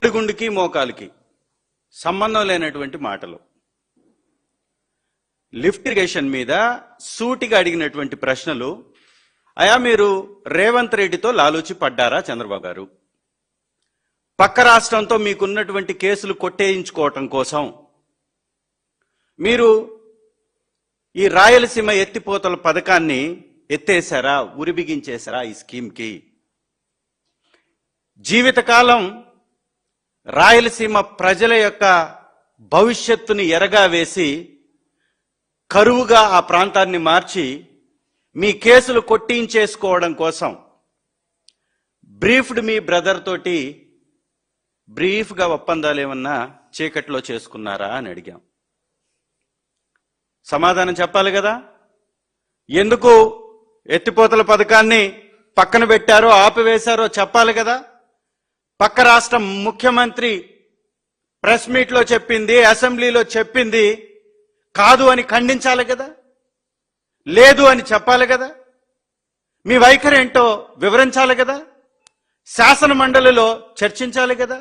బోడిగుండుకి మోకాలికి సంబంధం లేనటువంటి మాటలు. లిఫ్ట్ ఇరిగేషన్ మీద సూటిగా అడిగినటువంటి ప్రశ్నలు, అయా మీరు రేవంత్ రెడ్డితో లాలూచి పడ్డారా చంద్రబాబు గారు? పక్క రాష్ట్రంతో మీకున్నటువంటి కేసులు కొట్టేయించుకోవటం కోసం మీరు ఈ రాయలసీమ ఎత్తిపోతల పథకాన్ని ఎత్తేసారా, ఉరిబిగించేశారా? ఈ స్కీమ్కి జీవితకాలం రాయలసీమ ప్రజల యొక్క భవిష్యత్తుని ఎరగా వేసి కరువుగా ఆ ప్రాంతాన్ని మార్చి మీ కేసులు కొట్టించేసుకోవడం కోసం బ్రీఫ్డ్ మీ బ్రదర్ తోటి బ్రీఫ్గా ఒప్పందాలు ఏమన్నా చీకట్లో చేసుకున్నారా అని అడిగాం. సమాధానం చెప్పాలి కదా. ఎందుకు ఎత్తిపోతల పథకాన్ని పక్కన పెట్టారో ఆపివేశారో చెప్పాలి కదా. పక్క రాష్ట్ర ముఖ్యమంత్రి ప్రెస్ మీట్లో చెప్పింది, అసెంబ్లీలో చెప్పింది కాదు అని ఖండించాలి కదా, లేదు అని చెప్పాలి కదా, మీ వైఖరి ఏంటో వివరించాలి కదా, శాసన మండలిలో చర్చించాలి కదా,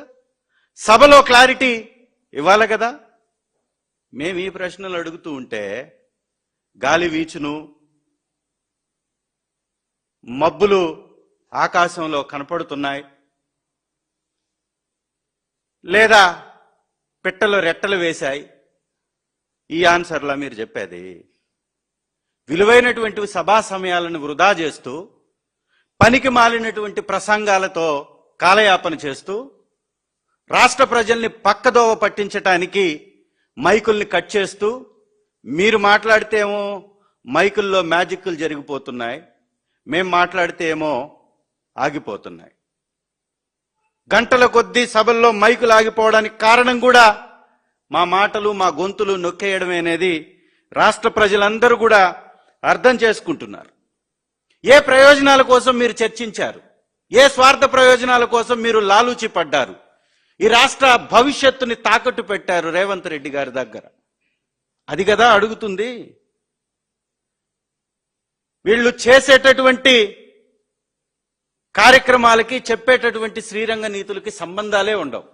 సభలో క్లారిటీ ఇవ్వాలి కదా. మేము ఈ ప్రశ్నలు అడుగుతూ ఉంటే గాలి వీచును, మబ్బులు ఆకాశంలో కనపడుతున్నాయి, లేదా పిట్టలు రెట్టలు వేశాయి, ఈ ఆన్సర్లా మీరు చెప్పేది? విలువైనటువంటి సభా సమయాలను వృధా చేస్తూ పనికి మాలినటువంటి ప్రసంగాలతో కాలయాపన చేస్తూ రాష్ట్ర ప్రజల్ని పక్కదోవ పట్టించటానికి మైకుల్ని కట్ చేస్తూ మీరు మాట్లాడితే ఏమో మైకుల్లో మ్యాజిక్లు జరిగిపోతున్నాయి, మేం మాట్లాడితే ఏమో ఆగిపోతున్నాయి. గంటల కొద్దీ సభల్లో మైకులు ఆగిపోవడానికి కారణం కూడా మా మాటలు, మా గొంతులు నొక్కేయడమే అనేది రాష్ట్ర ప్రజలందరూ కూడా అర్థం చేసుకుంటున్నారు. ఏ ప్రయోజనాల కోసం మీరు చర్చించారు, ఏ స్వార్థ ప్రయోజనాల కోసం మీరు లాలూచి పడ్డారు, ఈ రాష్ట్ర భవిష్యత్తుని తాకట్టు పెట్టారు రేవంత్ రెడ్డి గారి దగ్గర, అది కదా అడుగుతుంది. వీళ్ళు చేసేటటువంటి కార్యక్రమాలకి, చెప్పేటటువంటి శ్రీరంగ నీతులకి సంబంధాలే ఉండవు.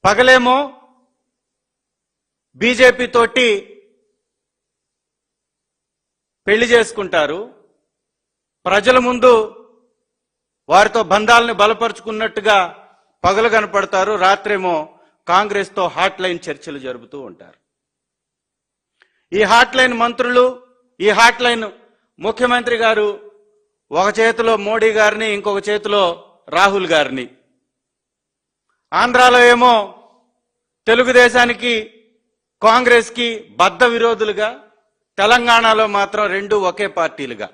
పగలేమో బీజేపీ తోటి పెళ్లి చేసుకుంటారు, ప్రజల ముందు వారితో బంధాలను బలపరుచుకున్నట్టుగా పగలు కనపడతారు, రాత్రేమో కాంగ్రెస్తో హాట్ లైన్ చర్చలు జరుపుతూ ఉంటారు. ఈ హాట్ లైన్ మంత్రులు, ఈ హాట్ లైన్ ముఖ్యమంత్రి గారు ఒక చేతిలో మోడీ గారిని, ఇంకొక చేతిలో రాహుల్ గారిని, ఆంధ్రాలో ఏమో తెలుగుదేశానికి కాంగ్రెస్కి బద్ధ విరోధులుగా, తెలంగాణలో మాత్రం రెండు ఒకే పార్టీలుగా.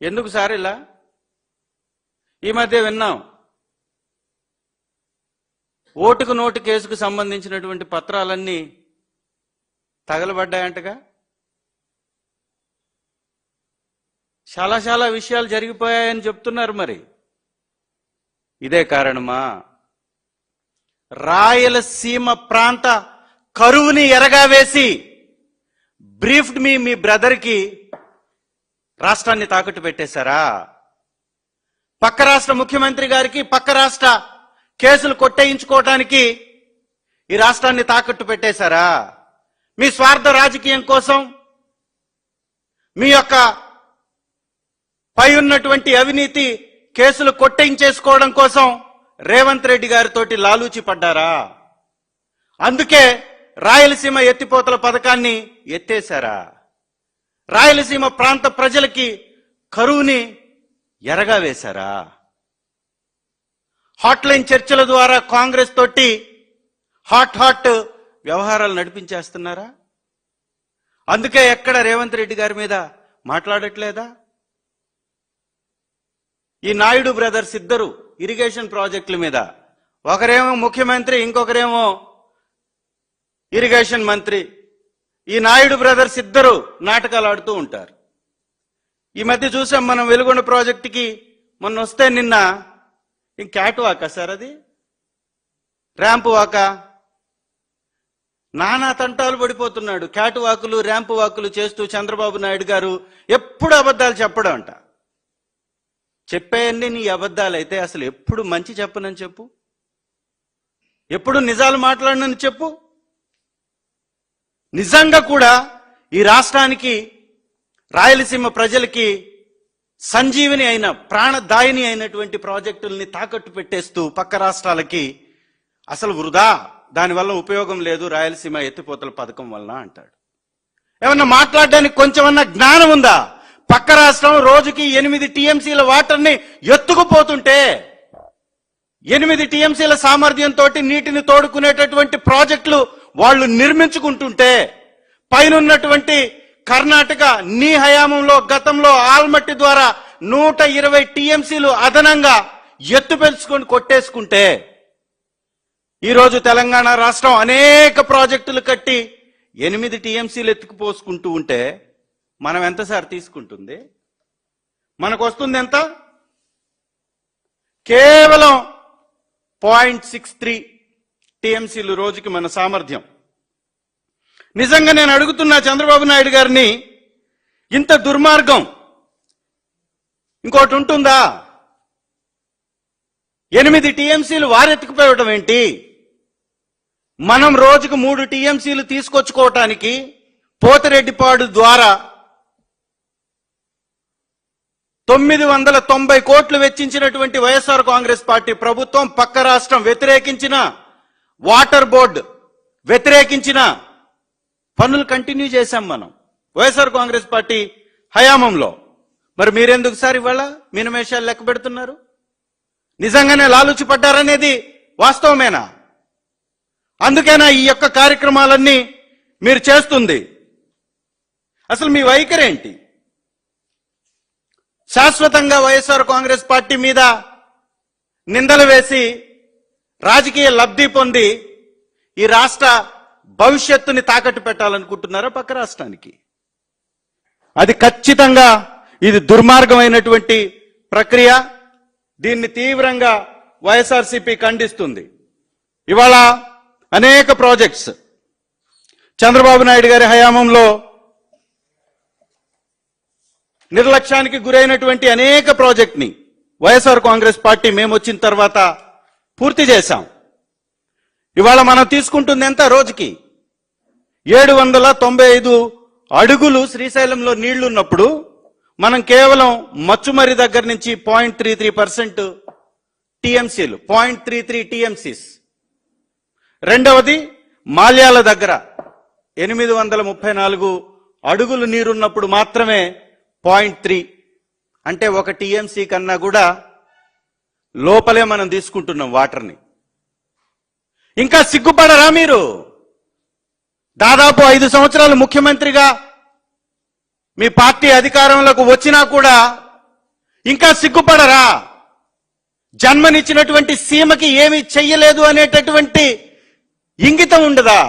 ఎందుకు సార్ ఇలా? ఈ మధ్య విన్నాం, ఓటుకు నోటు కేసుకు సంబంధించినటువంటి పత్రాలన్నీ తగలబడ్డాయంటగా. చాలా విషయాలు జరిగిపోయాయని చెప్తున్నారు. మరి ఇదే కారణమా? రాయలసీమ ప్రాంత కరువుని ఎరగా వేసి బ్రీఫ్డ్ మీ బ్రదర్కి రాష్ట్రాన్ని తాకట్టు పెట్టేశారా? పక్క రాష్ట్ర ముఖ్యమంత్రి గారికి పక్క రాష్ట్ర కేసులు కొట్టేయించుకోవటానికి ఈ రాష్ట్రాన్ని తాకట్టు పెట్టేశారా? మీ స్వార్థ రాజకీయం కోసం, మీ యొక్క పై ఉన్నటువంటి అవినీతి కేసులు కొట్టేయించేసుకోవడం కోసం రేవంత్ రెడ్డి గారితోటి లాలూచి పడ్డారా? అందుకే రాయలసీమ ఎత్తిపోతల పథకాన్ని ఎత్తేశారా? రాయలసీమ ప్రాంత ప్రజలకి కరువుని ఎరగా వేశారా? హాట్ లైన్ చర్చల ద్వారా కాంగ్రెస్ తోటి హాట్ వ్యవహారాలు నడిపించేస్తున్నారా? అందుకే ఎక్కడ రేవంత్ రెడ్డి గారి మీద మాట్లాడట్లేదా? ఈ నాయుడు బ్రదర్స్ ఇద్దరు ఇరిగేషన్ ప్రాజెక్టుల మీద, ఒకరేమో ముఖ్యమంత్రి, ఇంకొకరేమో ఇరిగేషన్ మంత్రి. ఈ నాయుడు బ్రదర్స్ ఇద్దరు నాటకాలు ఆడుతూ ఉంటారు. ఈ మధ్య చూసాం మనం వెలుగొండ ప్రాజెక్టుకి మొన్న వస్తే నిన్న క్యాట్ వాకా సార్, అది ర్యాంపు వాకా, నానా తంటాలు పడిపోతున్నాడు. క్యాట్ వాకులు, ర్యాంపు వాకులు చేస్తూ చంద్రబాబు నాయుడు గారు ఎప్పుడు అబద్ధాలు చెప్పడం అంట. చెప్పేయన్ని నీ అబద్ధాలైతే అసలు ఎప్పుడు మంచి చెప్పనని చెప్పు, ఎప్పుడు నిజాలు మాట్లాడనని చెప్పు. నిజంగా కూడా ఈ రాష్ట్రానికి, రాయలసీమ ప్రజలకి సంజీవిని అయిన, ప్రాణదాయిని అయినటువంటి ప్రాజెక్టుల్ని తాకట్టు పెట్టేస్తూ పక్క రాష్ట్రాలకి అసలు వృధా, దానివల్ల ఉపయోగం లేదు రాయలసీమ ఎత్తిపోతల పథకం వలన అంటాడు. ఏమన్నా మాట్లాడడానికి కొంచెమన్నా జ్ఞానం ఉందా? పక్క రాష్ట్రం రోజుకి 8 టీఎంసీల వాటర్ని ఎత్తుకుపోతుంటే, 8 టీఎంసీల సామర్థ్యంతో నీటిని తోడుకునేటటువంటి ప్రాజెక్టులు వాళ్ళు నిర్మించుకుంటుంటే, పైనున్నటువంటి కర్ణాటక నీ హయాంలో గతంలో ఆల్మట్టి ద్వారా 120 టీఎంసీలు అదనంగా ఎత్తు పెంచుకొని కొట్టేసుకుంటే, ఈరోజు తెలంగాణ రాష్ట్రం అనేక ప్రాజెక్టులు కట్టి 8 టీఎంసీలు ఎత్తుకుపోసుకుంటూ ఉంటే మనం ఎంతసారి తీసుకుంటుంది? మనకు వస్తుంది ఎంత? కేవలం 0.63 టీఎంసీలు రోజుకి మన సామర్థ్యం. నిజంగా నేను అడుగుతున్నా చంద్రబాబు నాయుడు గారిని, ఇంత దుర్మార్గం ఇంకోటి ఉంటుందా? 8 టీఎంసీలు వారెత్తుకుపోవడం ఏంటి? మనం రోజుకు 3 టీఎంసీలు తీసుకొచ్చుకోవటానికి పోతిరెడ్డిపాడు ద్వారా 990 కోట్లు వెచ్చించినటువంటి వైఎస్ఆర్ కాంగ్రెస్ పార్టీ ప్రభుత్వం, పక్క రాష్ట్రం వ్యతిరేకించిన, వాటర్ బోర్డు వ్యతిరేకించిన పనులు కంటిన్యూ చేశాం మనం వైఎస్ఆర్ కాంగ్రెస్ పార్టీ హయాంలో. మరి మీరెందుకు సార్ ఇవాళ మీనమేషాలు లెక్క పెడుతున్నారు? నిజంగానే లాలూచి పడ్డారనేది వాస్తవమేనా? అందుకేనా ఈ యొక్క కార్యక్రమాలన్నీ మీరు చేస్తుంది? అసలు మీ వైఖరేంటి? శాశ్వతంగా వైఎస్ఆర్ కాంగ్రెస్ పార్టీ మీద నిందలు వేసి రాజకీయ లబ్ధి పొంది ఈ రాష్ట్ర భవిష్యత్తుని తాకట్టు పెట్టాలనుకుంటున్నారా పక్క రాష్ట్రానికి? అది ఖచ్చితంగా ఇది దుర్మార్గమైనటువంటి ప్రక్రియ. దీన్ని తీవ్రంగా వైఎస్ఆర్సీపీ ఖండిస్తుంది. ఇవాళ అనేక ప్రాజెక్ట్స్ చంద్రబాబు నాయుడు గారి హయాంలో నిర్లక్ష్యానికి గురైనటువంటి అనేక ప్రాజెక్ట్ని వైఎస్ఆర్ కాంగ్రెస్ పార్టీ మేము వచ్చిన తర్వాత పూర్తి చేశాం. ఇవాళ మనం తీసుకుంటుంది ఎంత? రోజుకి 795 అడుగులు శ్రీశైలంలో నీళ్లున్నప్పుడు మనం కేవలం మచ్చుమరి దగ్గర నుంచి 0.33% టీఎంసీలు, 0.33 టీఎంసీస్. రెండవది మాల్యాల దగ్గర 834 అడుగులు నీరున్నప్పుడు మాత్రమే 0.3, అంటే 1 టీఎంసీ కన్నా కూడా లోపలే మనం తీసుకుంటున్నాం వాటర్ని. ఇంకా సిగ్గుపడరా మీరు? దాదాపు 5 సంవత్సరాలు ముఖ్యమంత్రిగా మీ పార్టీ అధికారంలోకి వచ్చినా కూడా ఇంకా సిగ్గుపడరా? జన్మనిచ్చినటువంటి సీమకి ఏమీ చెయ్యలేదు అనేటటువంటి ఇంగితం ఉండదా?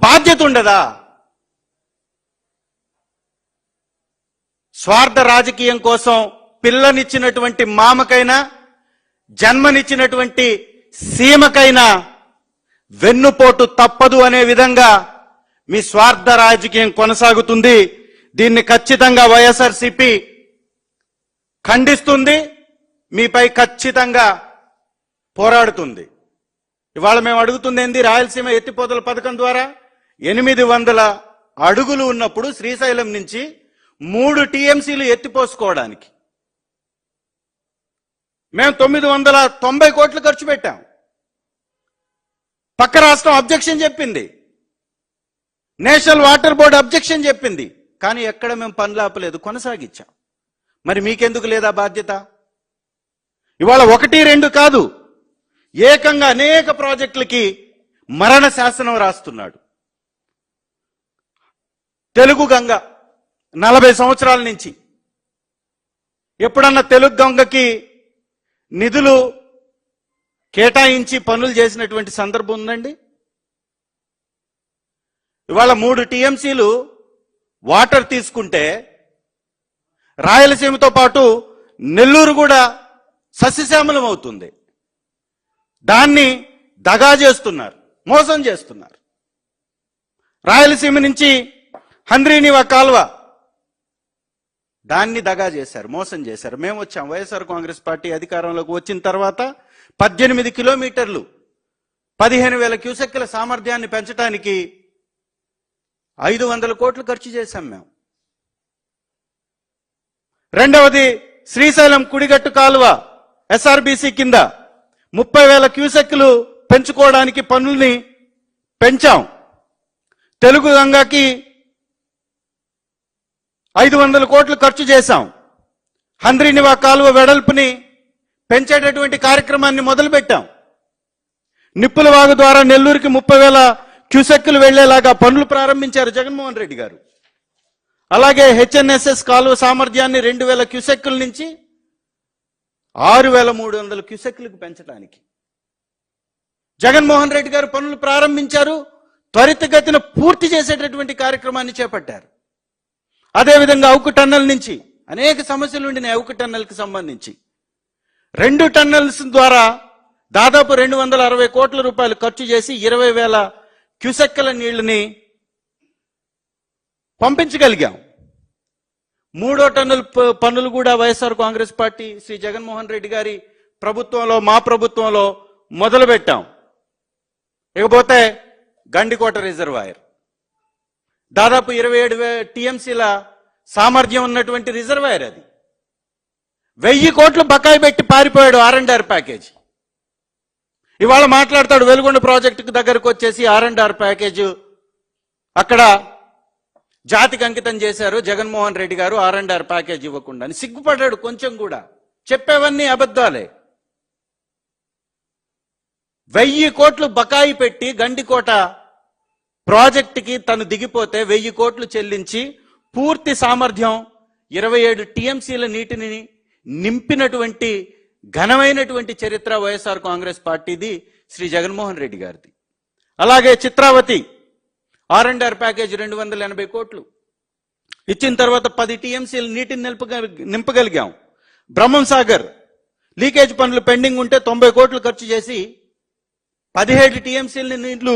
బాధ్యత ఉండదా? స్వార్థ రాజకీయం కోసం పిల్లనిచ్చినటువంటి మామకైనా, జన్మనిచ్చినటువంటి సీమకైనా వెన్నుపోటు తప్పదు అనే విధంగా మీ స్వార్థ రాజకీయం కొనసాగుతుంది. దీన్ని ఖచ్చితంగా వైఎస్ఆర్సీపీ ఖండిస్తుంది, మీపై ఖచ్చితంగా పోరాడుతుంది. ఇవాళ మేము అడుగుతుంది ఏంది? రాయలసీమ ఎత్తిపోతల పథకం ద్వారా 800 అడుగులు ఉన్నప్పుడు శ్రీశైలం నుంచి 3 టీఎంసీలు ఎత్తిపోసుకోవడానికి మేము 990 కోట్లు ఖర్చు పెట్టాం. పక్క రాష్ట్రం అబ్జెక్షన్ చెప్పింది, నేషనల్ వాటర్ బోర్డు అబ్జెక్షన్ చెప్పింది, కానీ ఎక్కడ మేము పనులు ఆపలేదు, కొనసాగించాం. మరి మీకెందుకు లేదా బాధ్యత? ఇవాళ 1, 2 కాదు, ఏకంగా అనేక ప్రాజెక్టులకి మరణ శాసనం రాస్తున్నాడు. తెలుగు గంగ 40 సంవత్సరాల నుంచి ఎప్పుడన్నా తెలుగు గంగకి నిధులు కేటాయించి పనులు చేసినటువంటి సందర్భం ఉందండి? ఇవాళ 3 టీఎంసీలు వాటర్ తీసుకుంటే రాయలసీమతో పాటు నెల్లూరు కూడా సస్యశ్యామలం అవుతుంది. దాన్ని దగా చేస్తున్నారు, మోసం చేస్తున్నారు. రాయలసీమ నుంచి హంద్రీనివా కాల్వ దాన్ని దగా చేశారు, మోసం చేశారు. మేము వచ్చాం, వైఎస్ఆర్ కాంగ్రెస్ పార్టీ అధికారంలోకి వచ్చిన తర్వాత 18 కిలోమీటర్లు 15,000 క్యూసెక్కుల సామర్థ్యాన్ని పెంచడానికి 500 కోట్లు ఖర్చు చేశాం మేము. రెండవది శ్రీశైలం కుడిగట్టు కాలువ ఎస్ఆర్బీసీ కింద 30,000 క్యూసెక్కులు పెంచుకోవడానికి పనుల్ని పెంచాం. తెలుగు గంగకి 500 కోట్లు ఖర్చు చేశాం. హంద్రీనివా కాలువ వెడల్పుని పెంచేటటువంటి కార్యక్రమాన్ని మొదలుపెట్టాం. నిప్పుల వాగు ద్వారా నెల్లూరుకి 30,000 క్యూసెక్కులు వెళ్లేలాగా పనులు ప్రారంభించారు జగన్మోహన్ రెడ్డి గారు. అలాగే హెచ్ఎన్ఎస్ఎస్ కాలువ సామర్థ్యాన్ని 2,000 క్యూసెక్కుల నుంచి 6,300 క్యూసెక్కులకు పెంచడానికి జగన్మోహన్ రెడ్డి గారు పనులు ప్రారంభించారు. త్వరితగతిన పూర్తి చేసేటటువంటి కార్యక్రమాన్ని చేపట్టారు. అదేవిధంగా అవుకు టన్నెల్ నుంచి అనేక సమస్యలు ఉండినాయి. అవుకు టన్నెల్కి సంబంధించి 2 టన్నెల్స్ ద్వారా దాదాపు 260 కోట్ల రూపాయలు ఖర్చు చేసి 20,000 క్యూసెక్కుల నీళ్లని పంపించగలిగాం. 3వ టన్నుల పనులు కూడా వైఎస్ఆర్ కాంగ్రెస్ పార్టీ శ్రీ జగన్మోహన్ రెడ్డి గారి ప్రభుత్వంలో, మా ప్రభుత్వంలో మొదలుపెట్టాం. ఇకపోతే గండికోట రిజర్వాయర్ దాదాపు 27 టీఎంసీల సామర్థ్యం ఉన్నటువంటి రిజర్వాయర్. అది 1000 కోట్లు బకాయి పెట్టి పారిపోయాడు R&R ప్యాకేజీ. ఇవాళ మాట్లాడతాడు వెలుగొండ ప్రాజెక్టుకు దగ్గరకు వచ్చేసి R&R ప్యాకేజ్ అక్కడ జాతికి అంకితం చేశారు జగన్మోహన్ రెడ్డి గారు R&R ప్యాకేజ్ ఇవ్వకుండా అని సిగ్గుపడ్డాడు కొంచెం కూడా. చెప్పేవన్నీ అబద్ధాలే. 1000 కోట్లు బకాయి పెట్టి గండికోట ప్రాజెక్టుకి తను దిగిపోతే 1000 కోట్లు చెల్లించి పూర్తి సామర్థ్యం 27 టీఎంసీల నీటిని నింపినటువంటి ఘనమైనటువంటి చరిత్ర వైఎస్ఆర్ కాంగ్రెస్ పార్టీది, శ్రీ జగన్మోహన్ రెడ్డి గారిది. అలాగే చిత్రావతి R&R ప్యాకేజ్ 280 కోట్లు ఇచ్చిన తర్వాత 10 టీఎంసీల నీటిని నింపగలిగాం. బ్రహ్మం సాగర్ లీకేజ్ పనులు పెండింగ్ ఉంటే 90 కోట్లు ఖర్చు చేసి 17 టీఎంసీల నీళ్లు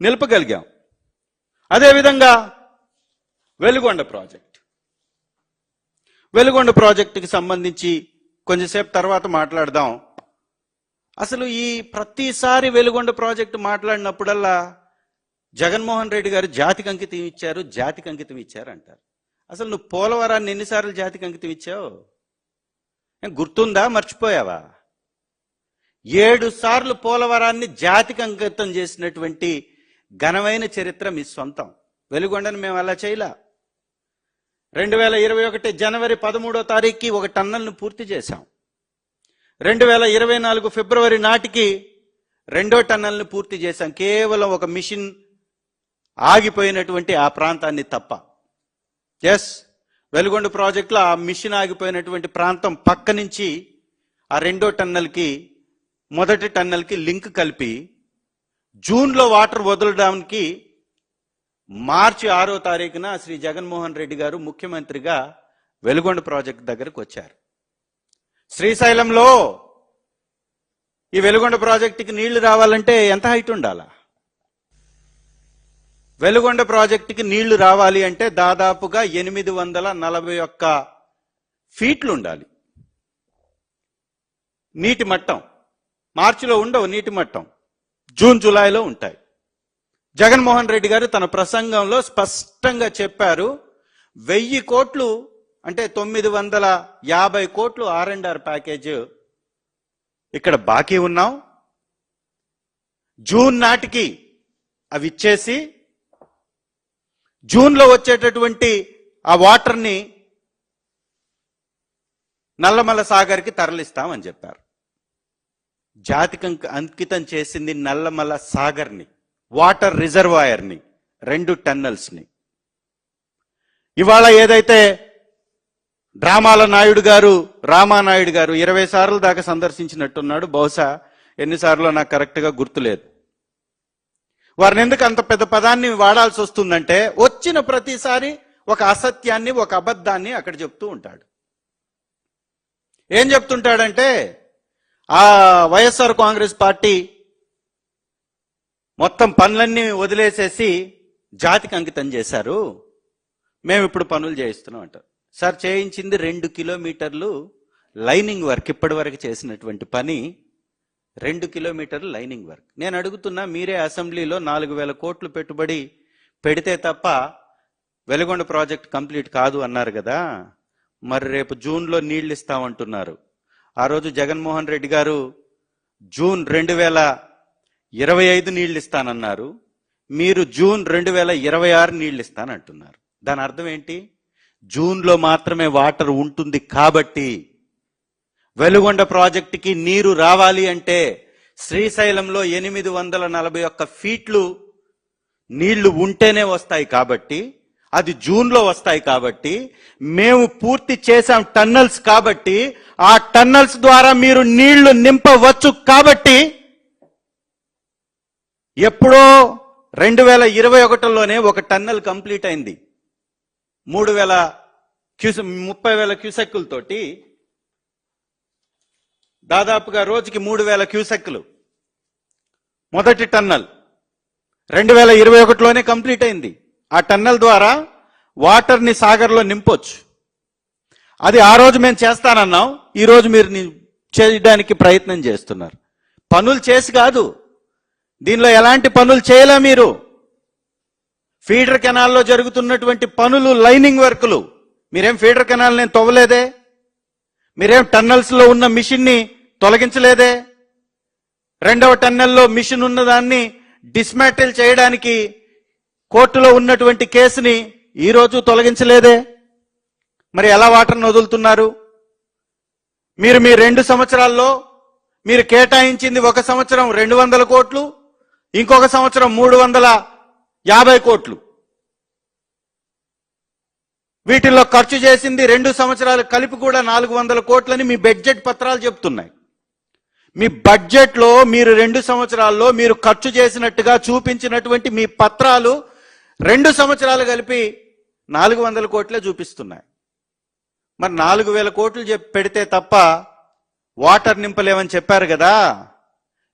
నిలపగలిగాం. అదేవిధంగా వెలుగొండ ప్రాజెక్టుకి సంబంధించి కొంచెంసేపు తర్వాత మాట్లాడదాం. అసలు ఈ ప్రతిసారి వెలుగొండ ప్రాజెక్టు మాట్లాడినప్పుడల్లా జగన్మోహన్ రెడ్డి గారు జాతికి అంకితం ఇచ్చారు అంటారు. అసలు నువ్వు పోలవరాన్ని ఎన్నిసార్లు జాతికి అంకితం ఇచ్చావు? గుర్తుందా? మర్చిపోయావా? 7 సార్లు పోలవరాన్ని జాతికి అంకితం చేసినటువంటి ఘనమైన చరిత్ర మీ సొంతం. వెలుగొండను మేము అలా చేయలా. 2021 జనవరి 13వ తారీఖుకి 1 టన్నెల్ను పూర్తి చేశాం. 2024 ఫిబ్రవరి నాటికి 2వ టన్నెల్ను పూర్తి చేశాం. కేవలం ఒక మిషన్ ఆగిపోయినటువంటి ఆ ప్రాంతాన్ని తప్ప. ఎస్, వెలుగొండ ప్రాజెక్టులో ఆ మిషన్ ఆగిపోయినటువంటి ప్రాంతం పక్క నుంచి ఆ 2వ టన్నెల్కి మొదటి టన్నెల్కి లింక్ కలిపి జూన్లో వాటర్ వదలడానికి మార్చి 6వ తారీఖున శ్రీ జగన్మోహన్ రెడ్డి గారు ముఖ్యమంత్రిగా వెలుగొండ ప్రాజెక్టు దగ్గరకు వచ్చారు. శ్రీశైలంలో ఈ వెలుగొండ ప్రాజెక్టుకి నీళ్లు రావాలంటే ఎంత హైట్ ఉండాలా? వెలుగొండ ప్రాజెక్టుకి నీళ్లు రావాలి అంటే దాదాపుగా 841 ఫీట్లు ఉండాలి నీటి మట్టం. మార్చిలో ఉండవు నీటి మట్టం, జూన్ జూలైలో ఉంటాయి. జగన్మోహన్ రెడ్డి గారు తన ప్రసంగంలో స్పష్టంగా చెప్పారు, 1000 కోట్లు అంటే 950 కోట్లు R&R ప్యాకేజ్ ఇక్కడ బాకీ ఉన్నాం. జూన్ నాటికి అవి ఇచ్చేసి జూన్లో వచ్చేటటువంటి ఆ వాటర్ని నల్లమల్ల సాగర్కి తరలిస్తామని చెప్పారు. జాతికి అంకితం చేసింది నల్లమల్ల సాగర్ని, వాటర్ రిజర్వాయర్ని, 2 టన్నెల్స్ని. ఇవాళ ఏదైతే రామానాయుడు గారు 20 సార్లు దాకా సందర్శించినట్టున్నాడు. బహుశా ఎన్నిసార్లు నాకు కరెక్ట్గా గుర్తులేదు. వారిని ఎందుకు అంత పెద్ద పదాన్ని వాడాల్సి వస్తుందంటే వచ్చిన ప్రతిసారి ఒక అసత్యాన్ని, ఒక అబద్ధాన్ని అక్కడ చెప్తూ ఉంటాడు. ఏం చెప్తుంటాడంటే ఆ వైఎస్ఆర్ కాంగ్రెస్ పార్టీ మొత్తం పనులన్నీ వదిలేసేసి జాతికి అంకితం చేశారు, మేము ఇప్పుడు పనులు చేయిస్తున్నాం అంటారు. సార్ చేయించింది 2 కిలోమీటర్లు లైనింగ్ వర్క్, ఇప్పటి వరకు చేసినటువంటి పని 2 కిలోమీటర్లు లైనింగ్ వర్క్. నేను అడుగుతున్నా, మీరే అసెంబ్లీలో 4,000 కోట్లు పెట్టుబడి పెడితే తప్ప వెలుగొండ ప్రాజెక్ట్ కంప్లీట్ కాదు అన్నారు కదా. మరి రేపు జూన్లో నీళ్లు ఇస్తామంటున్నారు. ఆ రోజు జగన్మోహన్ రెడ్డి గారు జూన్ 2025 నీళ్లు ఇస్తానన్నారు. మీరు జూన్ 2026 నీళ్లు ఇస్తానంటున్నారు. దాని అర్థం ఏంటి? జూన్లో మాత్రమే వాటర్ ఉంటుంది కాబట్టి వెలుగొండ ప్రాజెక్టుకి నీరు రావాలి అంటే శ్రీశైలంలో 841 ఫీట్లు నీళ్లు ఉంటేనే వస్తాయి కాబట్టి, అది జూన్లో వస్తాయి కాబట్టి, మేము పూర్తి చేశాం టన్నల్స్ కాబట్టి, ఆ టన్నల్స్ ద్వారా మీరు నీళ్లు నింపవచ్చు కాబట్టి ఎప్పుడో 2021లోనే ఒక టన్నల్ కంప్లీట్ అయింది. 30,000 క్యూసెక్కులతోటి, దాదాపుగా రోజుకి 3,000 క్యూసెక్కులు మొదటి టన్నల్ 2021లోనే కంప్లీట్ అయింది. ఆ టన్నల్ ద్వారా వాటర్ని సాగర్లో నింపొచ్చు. అది ఆ రోజు మేము చేస్తానన్నాం, ఈ రోజు మీరు చేయడానికి ప్రయత్నం చేస్తున్నారు. పనులు చేసి కాదు, దీనిలో ఎలాంటి పనులు చేయలే మీరు. ఫీడర్ కెనాల్లో జరుగుతున్నటువంటి పనులు లైనింగ్ వర్కులు. మీరేం ఫీడర్ కెనాల్ నేను తవ్వలేదే, మీరేం టన్నల్స్ లో ఉన్న మిషన్ ని తొలగించలేదే. 2వ టన్నెల్లో మిషన్ ఉన్నదాన్ని డిస్మాంటిల్ చేయడానికి కోర్టులో ఉన్నటువంటి కేసుని ఈ రోజు తొలగించలేదే. మరి ఎలా వాటర్ని వదులుతున్నారు? మీరు మీ 2 సంవత్సరాల్లో మీరు కేటాయించింది, ఒక సంవత్సరం 200 కోట్లు, ఇంకొక సంవత్సరం 350 కోట్లు. వీటిల్లో ఖర్చు చేసింది 2 సంవత్సరాలు కలిపి కూడా 400 కోట్లని మీ బడ్జెట్ పత్రాలు చెప్తున్నాయి. మీ బడ్జెట్లో మీరు 2 సంవత్సరాల్లో మీరు ఖర్చు చేసినట్టుగా చూపించినటువంటి మీ పత్రాలు 2 సంవత్సరాలు కలిపి 400 కోట్లే చూపిస్తున్నాయి. మరి 4,000 కోట్లు పెడితే తప్ప వాటర్ నింపలేమని చెప్పారు కదా,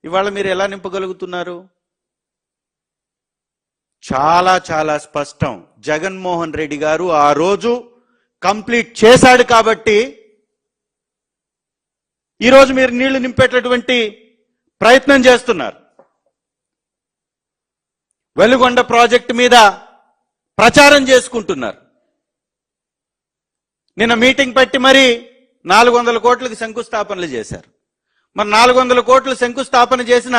ఇవాళ మీరు ఎలా నింపగలుగుతున్నారు? చాలా చాలా స్పష్టం. జగన్మోహన్ రెడ్డి గారు ఆ రోజు కంప్లీట్ చేశాడు కాబట్టి ఈరోజు మీరు నీళ్లు నింపేటటువంటి ప్రయత్నం చేస్తున్నారు. వెలుగొండ ప్రాజెక్టు మీద ప్రచారం చేసుకుంటున్నారు. నిన్న మీటింగ్ పెట్టి మరి 400 కోట్లకి శంకుస్థాపనలు చేశారు. మరి 400 కోట్లు శంకుస్థాపన చేసిన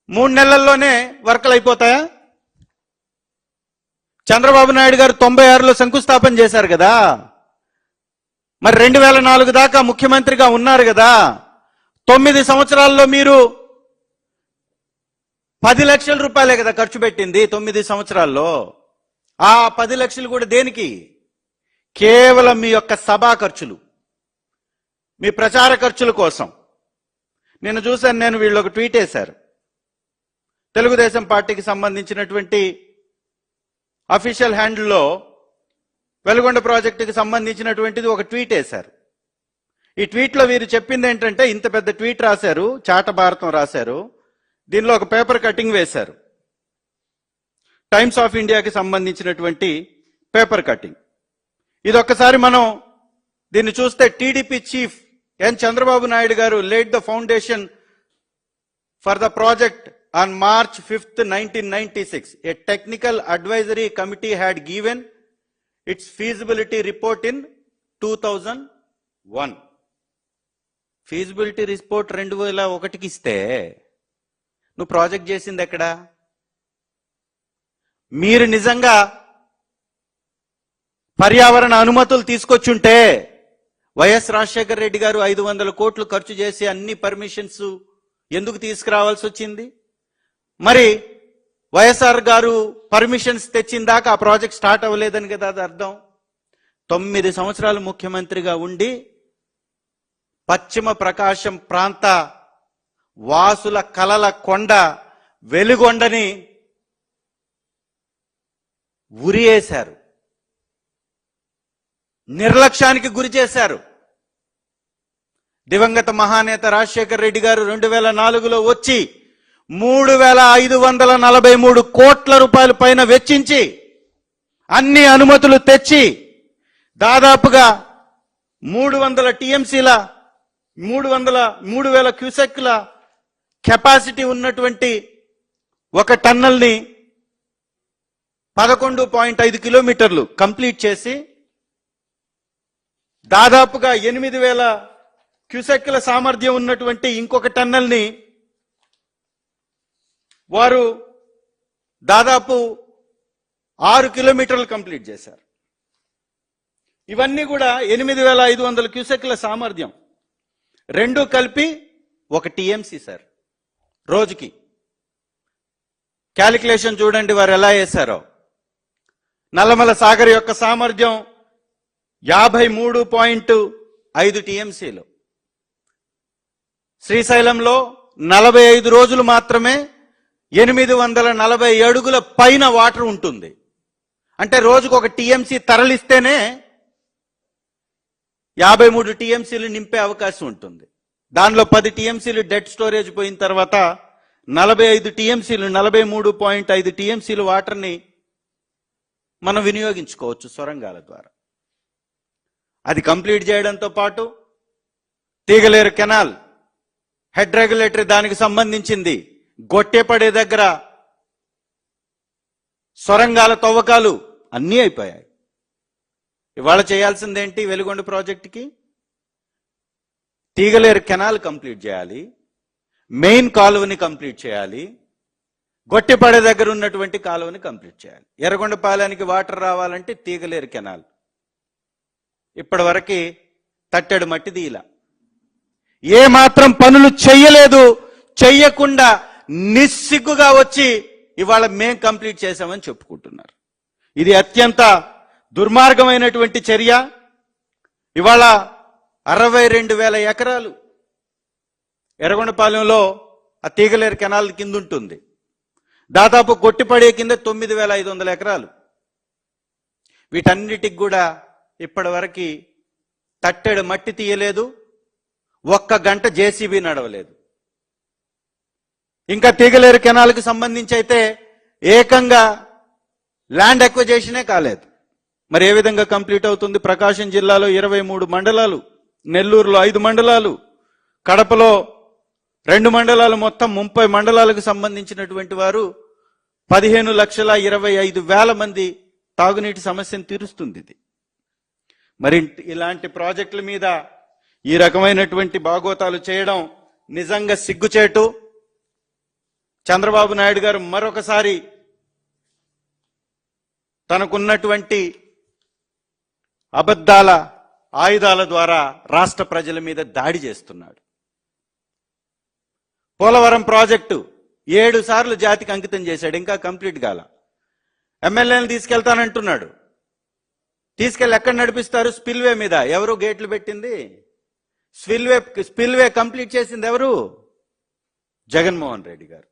3 నెలల్లోనే వర్కులు అయిపోతాయా? చంద్రబాబు నాయుడు గారు 96లో శంకుస్థాపన చేశారు కదా, మరి 2004 దాకా ముఖ్యమంత్రిగా ఉన్నారు కదా. 9 సంవత్సరాల్లో మీరు 10 లక్షల రూపాయలే కదా ఖర్చు పెట్టింది 9 సంవత్సరాల్లో. ఆ 10 లక్షలు కూడా దేనికి? కేవలం మీ యొక్క సభా ఖర్చులు, మీ ప్రచార ఖర్చుల కోసం. నేను చూశాను, నేను వీళ్ళు ఒక ట్వీట్ వేశారు. తెలుగుదేశం పార్టీకి సంబంధించినటువంటి అఫీషియల్ హ్యాండిల్లో వెలుగొండ ప్రాజెక్టుకి సంబంధించినటువంటిది ఒక ట్వీట్ వేశారు. ఈ ట్వీట్లో వీరు చెప్పింది ఏంటంటే, ఇంత పెద్ద ట్వీట్ రాశారు, చాట భారతం రాశారు, దీనిలో ఒక పేపర్ కటింగ్ వేశారు. టైమ్స్ ఆఫ్ ఇండియాకి సంబంధించినటువంటి పేపర్ కటింగ్. ఇదొక్కసారి మనం దీన్ని చూస్తే, టీడీపీ చీఫ్ ఎన్ చంద్రబాబు నాయుడు గారు laid the foundation for the project on March 5th, 1996. A technical advisory committee had given its feasibility report in 2001. Feasibility report 2001కి ఇస్తే నువ్వు ప్రాజెక్ట్ చేసింది ఎక్కడా? మీరు నిజంగా పర్యావరణ అనుమతులు తీసుకొచ్చుంటే వైఎస్ రాజశేఖర రెడ్డి గారు 500 కోట్లు ఖర్చు చేసి అన్ని పర్మిషన్స్ ఎందుకు తీసుకురావాల్సి వచ్చింది? మరి వైఎస్ఆర్ గారు పర్మిషన్స్ తెచ్చిన దాకా ఆ ప్రాజెక్ట్ స్టార్ట్ అవ్వలేదని కదా అది అర్థం. 9 సంవత్సరాలు ముఖ్యమంత్రిగా ఉండి పశ్చిమ ప్రకాశం ప్రాంత వాసుల కలల కొండ వెలుగొండని ఉరియేశారు, నిర్లక్ష్యానికి గురి చేశారు. దివంగత మహానేత రాజశేఖర రెడ్డి గారు 2004లో వచ్చి 3,543 కోట్ల రూపాయల పైన వెచ్చించి అన్ని అనుమతులు తెచ్చి దాదాపుగా 300 టీఎంసీల 3,000 క్యూసెక్ల కెపాసిటీ ఉన్నటువంటి ఒక టన్నల్ని 11.5 కిలోమీటర్లు కంప్లీట్ చేసి దాదాపుగా 8,000 క్యూసెక్ల సామర్థ్యం ఉన్నటువంటి ఇంకొక టన్నల్ని వారు దాదాపు 6 కిలోమీటర్లు కంప్లీట్ చేశారు. ఇవన్నీ కూడా 8,500 క్యూసెక్ల సామర్థ్యం, రెండు కలిపి 1 టీఎంసీ సార్ రోజుకి. క్యాలిక్యులేషన్ చూడండి వారు ఎలా వేశారో. నల్లమల సాగర్ యొక్క సామర్థ్యం 53.5 టీఎంసీలు. శ్రీశైలంలో 45 రోజులు మాత్రమే 840 అడుగుల పైన వాటర్ ఉంటుంది. అంటే రోజుకు 1 టీఎంసీ తరలిస్తేనే 53 టీఎంసీలు నింపే అవకాశం ఉంటుంది. దానిలో 10 టీఎంసీలు డెడ్ స్టోరేజ్ పోయిన తర్వాత 45 టీఎంసీలు 43.5 టీఎంసీలు వాటర్ని మనం వినియోగించుకోవచ్చు సొరంగాల ద్వారా. అది కంప్లీట్ చేయడంతో పాటు తీగలేరు కెనాల్ హెడ్ రెగ్యులేటరీ దానికి సంబంధించింది గొట్టెపడే దగ్గర సొరంగాల తవ్వకాలు అన్నీ అయిపోయాయి. ఇవాళ చేయాల్సిందేంటి? వెలుగొండ ప్రాజెక్టుకి తీగలేరు కెనాల్ కంప్లీట్ చేయాలి, మెయిన్ కాలువని కంప్లీట్ చేయాలి, గొట్టెపడే దగ్గర ఉన్నటువంటి కాలువని కంప్లీట్ చేయాలి. ఎర్రగొండపాలెనికి వాటర్ రావాలంటే తీగలేరు కెనాల్ ఇప్పటి వరకు తట్టెడు మట్టి దీలా. ఏ మాత్రం పనులు చెయ్యలేదు, చెయ్యకుండా నిస్సిగ్గుగా వచ్చి ఇవాళ మేం కంప్లీట్ చేశామని చెప్పుకుంటున్నారు. ఇది అత్యంత దుర్మార్గమైనటువంటి చర్య. ఇవాళ 62,000 ఎకరాలు ఎర్రగొండపాలెంలో ఆ తీగలేరు కెనాల్ కింద ఉంటుంది. దాదాపు గొట్టిపడే కింద 9,500 ఎకరాలు. వీటన్నిటికి కూడా ఇప్పటి వరకు తట్టెడు మట్టి తీయలేదు, 1 గంట జేసీబీ నడవలేదు. ఇంకా తీగలేరు కెనాల్కి సంబంధించి అయితే ఏకంగా ల్యాండ్ ఎక్విజేషనే కాలేదు. మరి ఏ విధంగా కంప్లీట్ అవుతుంది? ప్రకాశం జిల్లాలో 23 మండలాలు, నెల్లూరులో 5 మండలాలు, కడపలో 2 మండలాలు, మొత్తం 30 మండలాలకు సంబంధించినటువంటి వారు 15,25,000 మంది తాగునీటి సమస్యను తీరుస్తుంది ఇది. మరి ఇలాంటి ప్రాజెక్టుల మీద ఈ రకమైనటువంటి బాగోతాలు చేయడం నిజంగా సిగ్గుచేటు. చంద్రబాబు నాయుడు గారు మరొకసారి తనకున్నటువంటి అబద్ధాల ఆయుధాల ద్వారా రాష్ట్ర ప్రజల మీద దాడి చేస్తున్నాడు. పోలవరం ప్రాజెక్టు 7 సార్లు జాతికి అంకితం చేశాడు, ఇంకా కంప్లీట్ కాల. ఎమ్మెల్యేలను తీసుకెళ్తానంటున్నాడు. తీసుకెళ్ళి ఎక్కడ నడిపిస్తారు? స్పిల్వే మీద. ఎవరు గేట్లు పెట్టింది? స్పిల్వే కంప్లీట్ చేసింది ఎవరు? జగన్మోహన్ రెడ్డి గారు.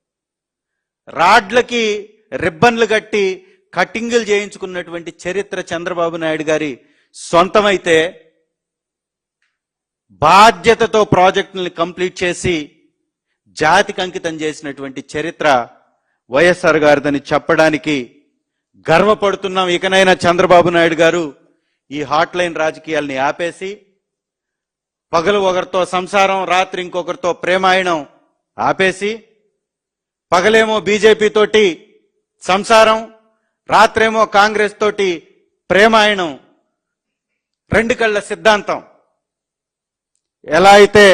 రాడ్లకి రిబ్బన్లు కట్టి కట్టింగులు చేయించుకున్నటువంటి చరిత్ర చంద్రబాబు నాయుడు గారి సొంతమైతే, బాధ్యతతో ప్రాజెక్టులను కంప్లీట్ చేసి జాతికి అంకితం చేసినటువంటి చరిత్ర వైఎస్ఆర్ గారిదని చెప్పడానికి గర్వపడుతున్నాం. ఇకనైనా చంద్రబాబు నాయుడు గారు ఈ హాట్ లైన్ రాజకీయాల్ని ఆపేసి, పగలు ఒకరితో సంసారం, రాత్రి ఇంకొకరితో ప్రేమాయణం ఆపేసి, పగలేమో బీజేపీ తోటి సంసారం, రాత్రేమో కాంగ్రెస్ తోటి ప్రేమాయణం, 2 కళ్ళ సిద్ధాంతం. ఎలా అయితే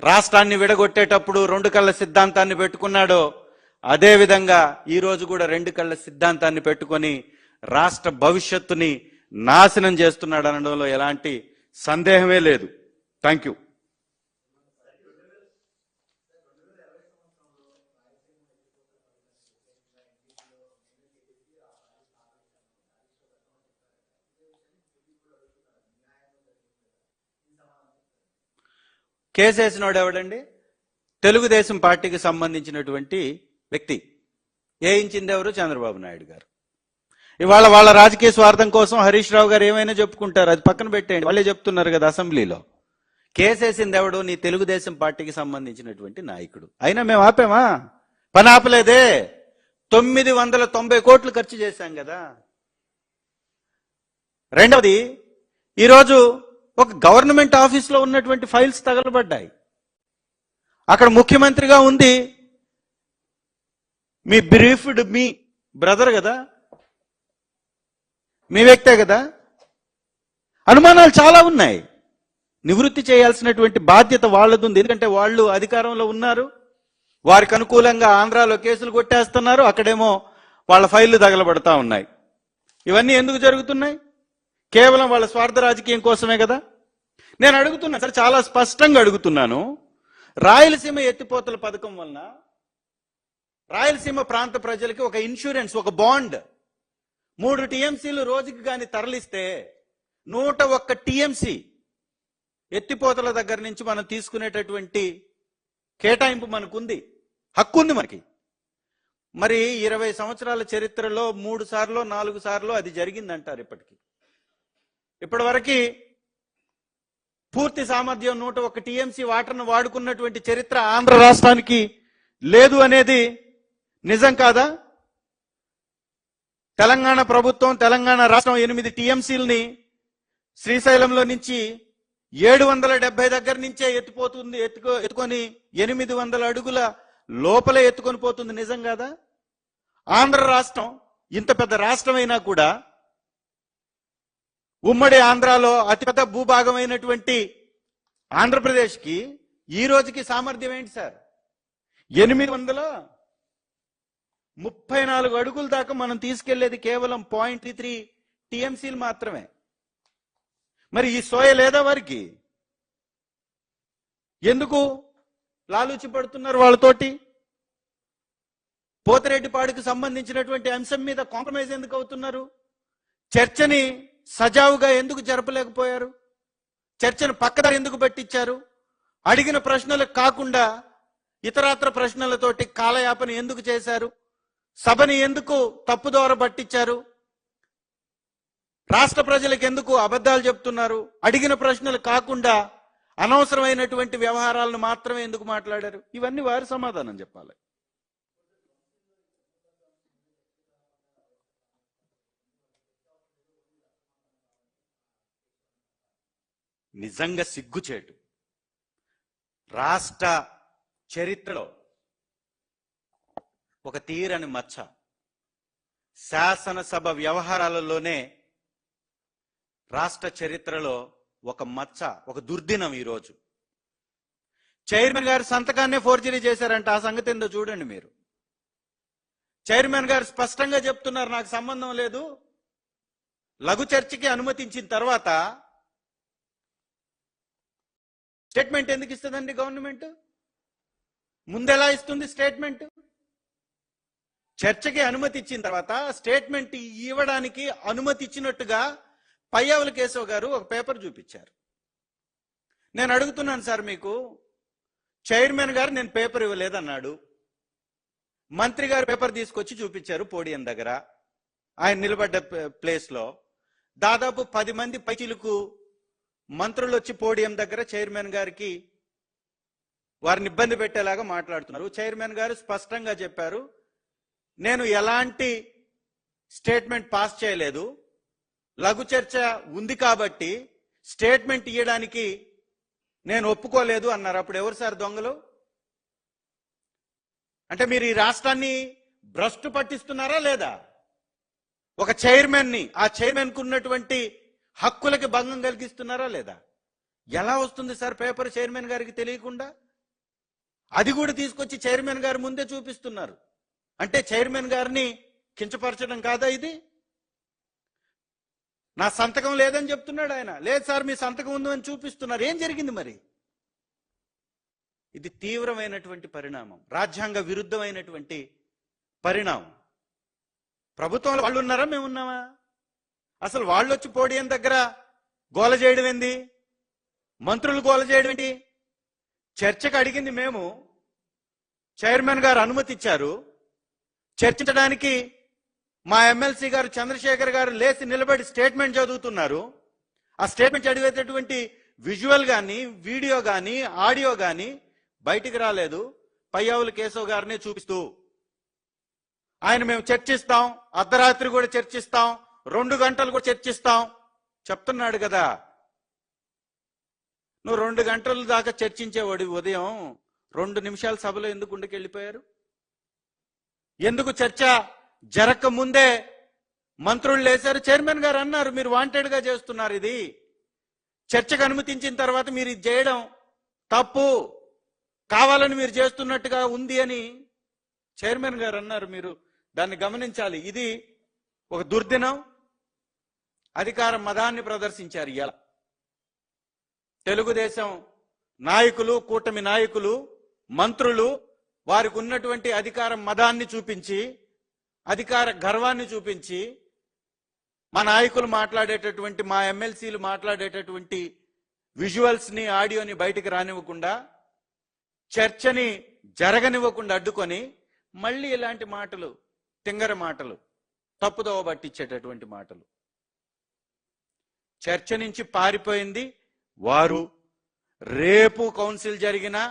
రాష్ట్రాన్ని విడగొట్టేటప్పుడు 2 కళ్ళ సిద్ధాంతాన్ని పెట్టుకున్నాడో, అదే విధంగా ఈ రోజు కూడా 2 కళ్ళ సిద్ధాంతాన్ని పెట్టుకొని రాష్ట్ర భవిష్యత్తుని నాశనం చేస్తున్నాడు అనడంలో ఎలాంటి సందేహమే లేదు. Thank you. కేసు వేసినోడు ఎవడండి? తెలుగుదేశం పార్టీకి సంబంధించినటువంటి వ్యక్తి. వేయించింది ఎవరు? చంద్రబాబు నాయుడు గారు. ఇవాళ వాళ్ళ రాజకీయ స్వార్థం కోసం హరీష్ రావు గారు ఏమైనా చెప్పుకుంటారు, అది పక్కన పెట్టేయండి. వాళ్ళే చెప్తున్నారు కదా అసెంబ్లీలో. కేసేసింది ఎవడు? నీ తెలుగుదేశం పార్టీకి సంబంధించినటువంటి నాయకుడు. అయినా మేము ఆపామా? పని ఆపలేదే. 990 కోట్లు ఖర్చు చేశాం కదా. రెండవది, ఈరోజు ఒక గవర్నమెంట్ ఆఫీస్లో ఉన్నటువంటి ఫైల్స్ తగలబడ్డాయి. అక్కడ ముఖ్యమంత్రిగా ఉంది మీ బ్రీఫ్డ్ మీ బ్రదర్ కదా, మీ వ్యక్తే కదా. అనుమానాలు చాలా ఉన్నాయి. నివృత్తి చేయాల్సినటువంటి బాధ్యత వాళ్ళది ఉంది. ఎందుకంటే వాళ్ళు అధికారంలో ఉన్నారు, వారికి అనుకూలంగా ఆంధ్రాలో కేసులు కొట్టేస్తున్నారు, అక్కడేమో వాళ్ళ ఫైళ్లు తగలబడతా ఉన్నాయి. ఇవన్నీ ఎందుకు జరుగుతున్నాయి? కేవలం వాళ్ళ స్వార్థ రాజకీయం కోసమే కదా. నేను అడుగుతున్నా సార్, చాలా స్పష్టంగా అడుగుతున్నాను. రాయలసీమ ఎత్తిపోతల పథకం వలన రాయలసీమ ప్రాంత ప్రజలకి ఒక ఇన్సూరెన్స్, ఒక బాండ్ 3 టీఎంసీలు రోజుకి కానీ తరలిస్తే 101 టీఎంసీ ఎత్తిపోతల దగ్గర నుంచి మనం తీసుకునేటటువంటి కేటాయింపు మనకుంది, హక్కు ఉంది మనకి. మరి 20 సంవత్సరాల చరిత్రలో 3 సార్లు 4 సార్లు అది జరిగిందంటారు. ఇప్పటి వరకు పూర్తి సామర్థ్యం 101 టీఎంసీ వాటర్ను వాడుకున్నటువంటి చరిత్ర ఆంధ్ర రాష్ట్రానికి లేదు అనేది నిజం కాదా? తెలంగాణ ప్రభుత్వం, తెలంగాణ రాష్ట్రం 8 టీఎంసీలని శ్రీశైలంలో నుంచి 770 దగ్గర నుంచే ఎత్తుకొని 800 అడుగుల లోపలే ఎత్తుకొని పోతుంది. నిజం కాదా? ఆంధ్ర రాష్ట్రం ఇంత పెద్ద రాష్ట్రమైనా కూడా ఉమ్మడి ఆంధ్రాలో అతిపెద్ద భూభాగమైనటువంటి ఆంధ్రప్రదేశ్కి ఈ రోజుకి సామర్థ్యం ఏంటి సార్? 834 అడుగుల దాకా మనం తీసుకెళ్లేది కేవలం 0.3 టీఎంసీలు మాత్రమే. మరి ఈ సోయ లేదా వారికి? ఎందుకు లాలూచి పడుతున్నారు వాళ్ళతోటి? పోతిరెడ్డిపాడుకు సంబంధించినటువంటి అంశం మీద కాంప్రమైజ్ ఎందుకు అవుతున్నారు? చర్చని సజావుగా ఎందుకు జరపలేకపోయారు? చర్చను పక్కదారి ఎందుకు పట్టించారు? అడిగిన ప్రశ్నలకు కాకుండా ఇతరాత్ర ప్రశ్నలతోటి కాలయాపన ఎందుకు చేశారు? సభని ఎందుకు తప్పుదోవ పట్టించారు? రాష్ట్ర ప్రజలకు ఎందుకు అబద్ధాలు చెప్తున్నారు? అడిగిన ప్రశ్నలు కాకుండా అనవసరమైనటువంటి వ్యవహారాలను మాత్రమే ఎందుకు మాట్లాడారు? ఇవన్నీ వారు సమాధానం చెప్పాలి. నిజంగా సిగ్గుచేటు. రాష్ట్ర చరిత్రలో ఒక తీరని మచ్చ. శాసనసభ వ్యవహారాలలోనే రాష్ట్ర చరిత్రలో ఒక మచ్చ, ఒక దుర్దినం. ఈరోజు చైర్మన్ గారు సంతకాన్నే ఫోర్జరీ చేశారంట. ఆ సంగతి ఏందో చూడండి మీరు. చైర్మన్ గారు స్పష్టంగా చెప్తున్నారు, నాకు సంబంధం లేదు. లఘు చర్చకి అనుమతించిన తర్వాత స్టేట్మెంట్ ఎందుకు ఇస్తుందండి గవర్నమెంట్? ముందెలా ఇస్తుంది స్టేట్మెంట్? చర్చకి అనుమతి ఇచ్చిన తర్వాత స్టేట్మెంట్ ఇవ్వడానికి అనుమతి ఇచ్చినట్టుగా పయ్యావుల కేశవ్ గారు ఒక పేపర్ చూపించారు. నేను అడుగుతున్నాను సార్, మీకు చైర్మన్ గారు నేను పేపర్ ఇవ్వలేదన్నాడు. మంత్రి గారు పేపర్ తీసుకొచ్చి చూపించారు పోడియం దగ్గర, ఆయన నిలబడ్డ ప్లేస్ లో. దాదాపు 10 మంది పైచిలకు మంత్రులు వచ్చి పోడియం దగ్గర చైర్మన్ గారికి వారిని ఇబ్బంది పెట్టేలాగా మాట్లాడుతున్నారు. చైర్మన్ గారు స్పష్టంగా చెప్పారు, నేను ఎలాంటి స్టేట్మెంట్ పాస్ చేయలేదు, లఘు చర్చ ఉంది కాబట్టి స్టేట్మెంట్ ఇవ్వడానికి నేను ఒప్పుకోలేదు అన్నారు. అప్పుడు ఎవరు సార్ దొంగలు? అంటే మీరు ఈ రాష్ట్రాన్ని భ్రష్టు పట్టిస్తున్నారా లేదా? ఒక చైర్మన్ ని, ఆ చైర్మన్ కు ఉన్నటువంటి హక్కులకి భంగం కలిగిస్తున్నారా లేదా? ఎలా వస్తుంది సార్ పేపర్ చైర్మన్ గారికి తెలియకుండా? అది కూడా తీసుకొచ్చి చైర్మన్ గారి ముందే చూపిస్తున్నారు. అంటే చైర్మన్ గారిని కించపరచడం కాదా ఇది? నా సంతకం లేదని చెప్తున్నాడు ఆయన. లేదు సార్ మీ సంతకం ఉందని చూపిస్తున్నారు. ఏం జరిగింది మరి? ఇది తీవ్రమైనటువంటి పరిణామం, రాజ్యాంగ విరుద్ధమైనటువంటి పరిణామం. ప్రభుత్వంలో వాళ్ళు ఉన్నారా, మేము ఉన్నామా? అసలు వాళ్ళు వచ్చి పోడియం దగ్గర గోల చేయడం ఏంది? మంత్రులు గోల చేయడం ఏంటి? చర్చకు అడిగింది మేము, చైర్మన్ గారు అనుమతి ఇచ్చారు. చర్చించడానికి మా ఎమ్మెల్సీ గారు చంద్రశేఖర్ గారు లేచి నిలబడి స్టేట్మెంట్ చదువుతున్నారు. ఆ స్టేట్మెంట్ చదివేటటువంటి విజువల్ కానీ, వీడియో కానీ, ఆడియో కానీ బయటికి రాలేదు. పయ్యావుల కేశవ్ గారిని చూపిస్తూ ఆయన మేము చర్చిస్తాం, అర్ధరాత్రి కూడా చర్చిస్తాం, 2 గంటలు కూడా చర్చిస్తాం, చెప్తున్నాడు కదా. నువ్వు 2 గంటల దాకా చర్చించేవాడు, ఉదయం 2 నిమిషాల సభలో ఎందుకు ఉండకెళ్ళిపోయారు? ఎందుకు చర్చ జరగక ముందే మంత్రులు లేశారు? చైర్మన్ గారు అన్నారు, మీరు వాంటెడ్ గా చేస్తున్నారు, ఇది చర్చకు అనుమతించిన తర్వాత మీరు ఇది చేయడం తప్పు, కావాలని మీరు చేస్తున్నట్టుగా ఉంది అని చైర్మన్ గారు అన్నారు. మీరు దాన్ని గమనించాలి. ఇది ఒక దుర్దినం. అధికార మదాన్ని ప్రదర్శించారు. ఇలా తెలుగుదేశం నాయకులు, కూటమి నాయకులు, మంత్రులు వారికి ఉన్నటువంటి అధికార మదాన్ని చూపించి, అధికార గర్వాన్ని చూపించి, మా నాయకులు మాట్లాడేటటువంటి, మా ఎమ్మెల్సీలు మాట్లాడేటటువంటి విజువల్స్ ని, ఆడియోని బయటికి రానివ్వకుండా, చర్చని జరగనివ్వకుండా అడ్డుకొని మళ్ళీ ఇలాంటి మాటలు, తింగర మాటలు, తప్పుదోవ పట్టించేటటువంటి మాటలు. చర్చ నుంచి పారిపోయింది వారు. రేపు కౌన్సిల్ జరిగినా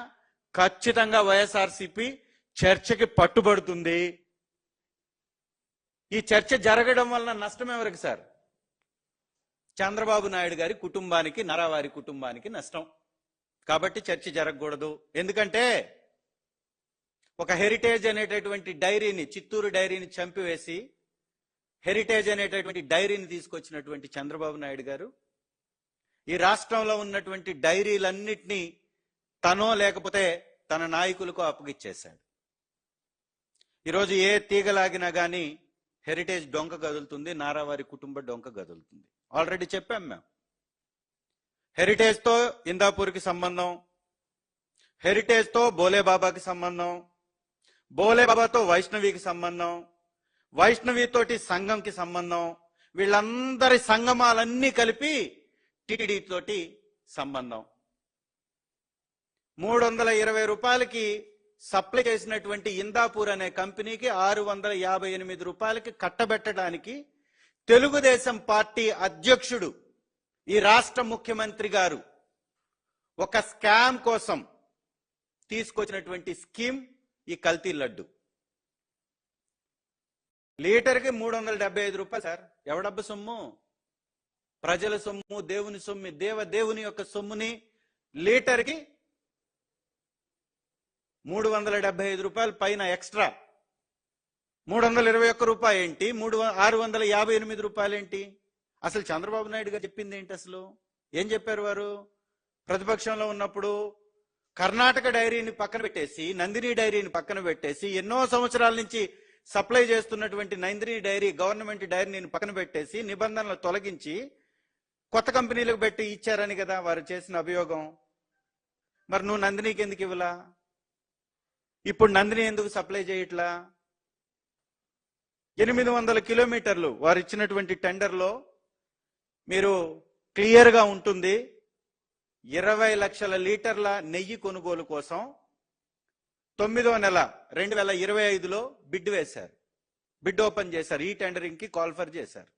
ఖచ్చితంగా వైఎస్ఆర్సీపీ చర్చకి పట్టుబడుతుంది. ఈ చర్చ జరగడం వలన నష్టం ఎవరికి సార్? చంద్రబాబు నాయుడు గారి కుటుంబానికి, నరావారి కుటుంబానికి నష్టం. కాబట్టి చర్చ జరగకూడదు. ఎందుకంటే ఒక హెరిటేజ్ అనేటటువంటి డైరీని, చిత్తూరు డైరీని చంపివేసి హెరిటేజ్ అనేటటువంటి డైరీని తీసుకొచ్చినటువంటి చంద్రబాబు నాయుడు గారు ఈ రాష్ట్రంలో ఉన్నటువంటి డైరీలన్నిటినీ తనో లేకపోతే తన నాయకులకు అప్పగిచ్చేశాడు. ఈరోజు ఏ తీగలాగినా కానీ హెరిటేజ్ డొంక కదులుతుంది, నారావారి కుటుంబ డొంక కదులుతుంది. ఆల్రెడీ చెప్పాం మేము. హెరిటేజ్ తో ఇందాపూర్కి సంబంధం, హెరిటేజ్ తో బోలేబాబాకి సంబంధం, బోలేబాబాతో వైష్ణవికి సంబంధం, వైష్ణవితోటి సంఘంకి సంబంధం, వీళ్ళందరి సంగమాలన్నీ కలిపి టిటిడి తోటి సంబంధం. 320 రూపాయలకి సప్లై చేసినటువంటి ఇందాపూర్ అనే కంపెనీకి 658 రూపాయలకి కట్టబెట్టడానికి తెలుగుదేశం పార్టీ అధ్యక్షుడు, ఈ రాష్ట్ర ముఖ్యమంత్రి గారు ఒక స్కామ్ కోసం తీసుకొచ్చినటువంటి స్కీమ్ ఈ కల్తీ లడ్డు. లీటర్కి 375 రూపాయలు సార్. ఎవడబ్బ సొమ్ము? ప్రజల సొమ్ము, దేవుని సొమ్ము, దేవుని యొక్క సొమ్ముని లీటర్కి 375 రూపాయలు పైన ఎక్స్ట్రా. 321 రూపాయలు ఏంటి? 658 రూపాయలు ఏంటి? అసలు చంద్రబాబు నాయుడు గారు చెప్పింది ఏంటి? అసలు ఏం చెప్పారు వారు? ప్రతిపక్షంలో ఉన్నప్పుడు కర్ణాటక డైరీని పక్కన పెట్టేసి, నందిని డైరీని పక్కన పెట్టేసి, ఎన్నో సంవత్సరాల నుంచి సప్లై చేస్తున్నటువంటి నందిని డైరీ, గవర్నమెంట్ డైరీని పక్కన పెట్టేసి నిబంధనలు తొలగించి కొత్త కంపెనీలకు పెట్టి ఇచ్చారని కదా వారు చేసిన అభియోగం. మరి నువ్వు నందినికి ఎందుకు ఇవ్వలా? ఇప్పుడు నందిని ఎందుకు సప్లై చేయట్లా? 800 కిలోమీటర్లు వారు ఇచ్చినటువంటి టెండర్లో మీరు క్లియర్ గా ఉంటుంది. 20 లక్షల లీటర్ల నెయ్యి కొనుగోలు కోసం 9వ నెల 2025లో బిడ్ వేశారు, బిడ్ ఓపెన్ చేశారు, ఈ టెండరింగ్ కి కాల్ఫర్ చేశారు.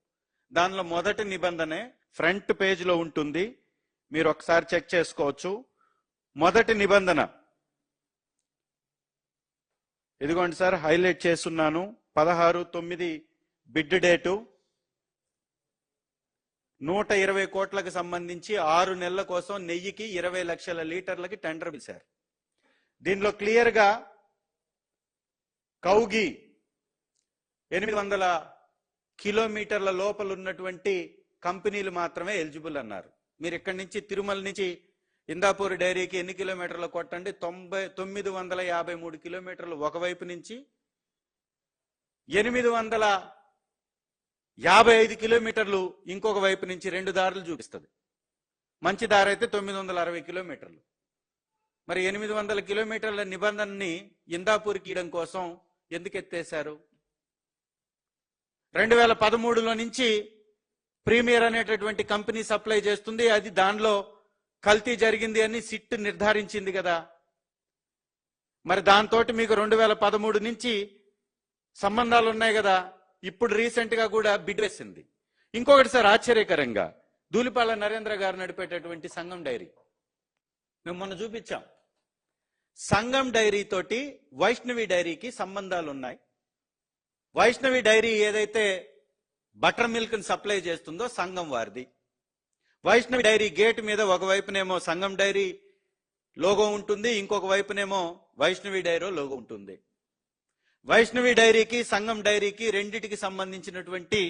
దానిలో మొదటి నిబంధనే ఫ్రంట్ పేజ్ లో ఉంటుంది, మీరు ఒకసారి చెక్ చేసుకోవచ్చు. మొదటి నిబంధన ఇదిగోండి సార్, హైలైట్ చేస్తున్నాను. 16/9 బిడ్ డేటు. 120 కోట్లకు సంబంధించి 6 నెలల కోసం నెయ్యికి 20 లక్షల లీటర్లకి టెండర్ పిలిచారు. దీనిలో క్లియర్ గా కౌగి 800 కిలోమీటర్ల లోపల ఉన్నటువంటి కంపెనీలు మాత్రమే ఎలిజిబుల్ అన్నారు. మీరు ఇక్కడి నుంచి తిరుమల నుంచి ఇందాపూర్ డైరీకి ఎన్ని కిలోమీటర్లు కొట్టండి? 953 కిలోమీటర్లు ఒకవైపు నుంచి, 855 కిలోమీటర్లు ఇంకొక వైపు నుంచి, 2 దారులు చూపిస్తుంది. మంచి దారి అయితే 960 కిలోమీటర్లు. మరి 800 కిలోమీటర్ల నిబంధనని ఇందాపూర్కి ఇవ్వడం కోసం ఎందుకు ఎత్తేశారు? 2013లో నుంచి ప్రీమియర్ అనేటటువంటి కంపెనీ సప్లై చేస్తుంది, అది దానిలో కల్తీ జరిగింది అని సిట్ నిర్ధారించింది కదా. మరి దాంతో మీకు 2013 నుంచి సంబంధాలు ఉన్నాయి కదా. ఇప్పుడు రీసెంట్ గా కూడా బిడ్ వేసింది. ఇంకొకటి సార్, ఆశ్చర్యకరంగా ధూళిపాల నరేంద్ర గారు నడిపేటటువంటి సంఘం డైరీ మేము మొన్న చూపించాం. సంఘం డైరీ తోటి వైష్ణవి డైరీకి సంబంధాలు ఉన్నాయి. వైష్ణవి డైరీ ఏదైతే బటర్ మిల్క్ ని సప్లై చేస్తుందో సంఘం వారిది, వైష్ణవి డైరీ గేట్ మీద ఒకవైపునేమో సంగం డైరీ లోగో ఉంటుంది, ఇంకొక వైపునేమో వైష్ణవి డైరీ లోగో ఉంటుంది. వైష్ణవి డైరీకి సంగం డైరీకి రెండిటికి సంబంధించినటువంటి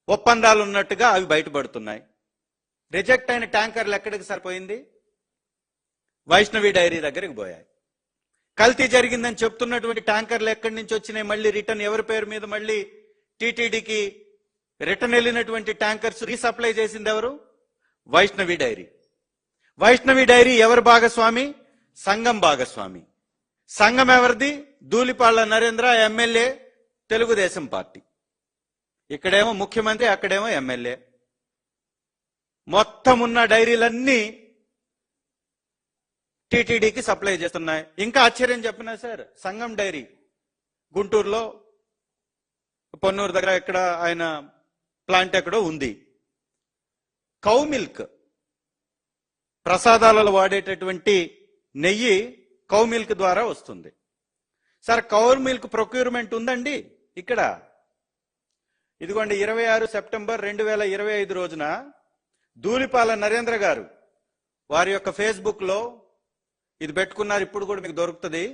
ఒప్పందాలు ఉన్నట్టుగా అవి బయటపడుతున్నాయి. రిజెక్ట్ అయిన ట్యాంకర్లు ఎక్కడికి సరిపోయింది? వైష్ణవి డైరీ దగ్గరికి పోయాయి. కల్తీ జరిగిందని చెప్తున్నటువంటి ట్యాంకర్లు ఎక్కడి నుంచి వచ్చినాయి? మళ్ళీ రిటర్న్ ఎవరి పేరు మీద? మళ్ళీ టీటీడీకి రిటర్న్ వెళ్ళినటువంటి ట్యాంకర్స్ రీసప్లై చేసింది ఎవరు? వైష్ణవి డైరీ. వైష్ణవి డైరీ ఎవరి భాగస్వామి? సంఘం భాగస్వామి. సంఘం ఎవరిది? Dhulipalla Narendra, MLA, Telugu Desam party. ఇక్కడేమో ముఖ్యమంత్రి, అక్కడేమో ఎమ్మెల్యే. మొత్తం ఉన్న డైరీలన్నీ టీటీడీకి సప్లై చేస్తున్నాయి. ఇంకా ఆశ్చర్యం చెప్పినా సార్, సంఘం డైరీ గుంటూరులో పొన్నూరు దగ్గర ఎక్కడ ఆయన ప్లాంట్ ఎక్కడో ఉంది. కౌ మిల్క్, ప్రసాదాలలో వాడేటటువంటి నెయ్యి కౌ మిల్క్ ద్వారా వస్తుంది. సార్, కౌ మిల్క్ ప్రొక్యూర్మెంట్ ఉందండి ఇక్కడ. ఇదిగోండి 26 సెప్టెంబర్ 2025 రోజున ధూళిపాల నరేంద్ర గారు వారి యొక్క ఫేస్బుక్ లో ఇది పెట్టుకున్నారు. ఇప్పుడు కూడా మీకు దొరుకుతుంది.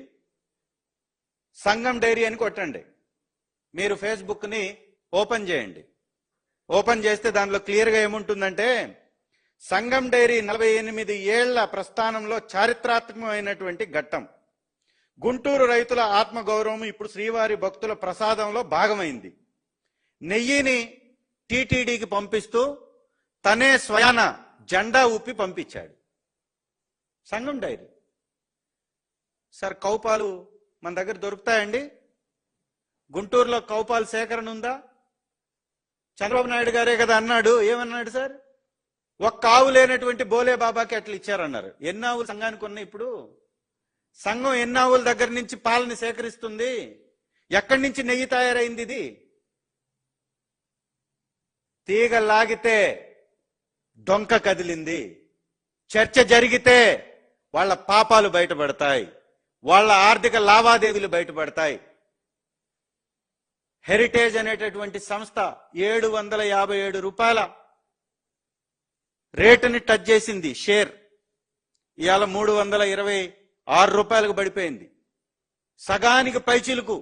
సంఘం డైరీ అని కొట్టండి. మీరు ఫేస్బుక్ ని ఓపెన్ చేయండి. ఓపెన్ చేస్తే దానిలో క్లియర్ గా ఏముంటుందంటే, సంఘం డైరీ 48 ఏళ్ల ప్రస్థానంలో చారిత్రాత్మకమైనటువంటి ఘట్టం. గుంటూరు రైతుల ఆత్మగౌరవం ఇప్పుడు శ్రీవారి భక్తుల ప్రసాదంలో భాగమైంది. నెయ్యిని టీటీడీకి పంపిస్తూ తనే స్వయాన జెండా ఊపి పంపించాడు. సంఘం డైరీ. సార్, కౌపాలు మన దగ్గర దొరుకుతాయండి? గుంటూరులో కౌపాలు సేకరణ ఉందా? చంద్రబాబు నాయుడు గారే కదా అన్నాడు. ఏమన్నాడు సార్? ఒక్క ఆవు లేనటువంటి బోలే బాబాకి అట్లా ఇచ్చారన్నారు. ఎన్ని ఆవులు సంఘానికి ఉన్నాయి? ఇప్పుడు సంఘం ఎన్ని ఆవుల దగ్గర నుంచి పాలని సేకరిస్తుంది? ఎక్కడి నుంచి నెయ్యి తయారైంది? ఇది తీగ లాగితే డొంక కదిలింది. చర్చ జరిగితే వాళ్ళ పాపాలు బయటపడతాయి, వాళ్ళ ఆర్థిక లావాదేవీలు బయటపడతాయి. హెరిటేజ్ అనేటటువంటి సంస్థ 757 రూపాయల రేటుని టచ్ చేసింది షేర్. ఇవాళ 326 రూపాయలకు పడిపోయింది. సగానికి పైచిలుకు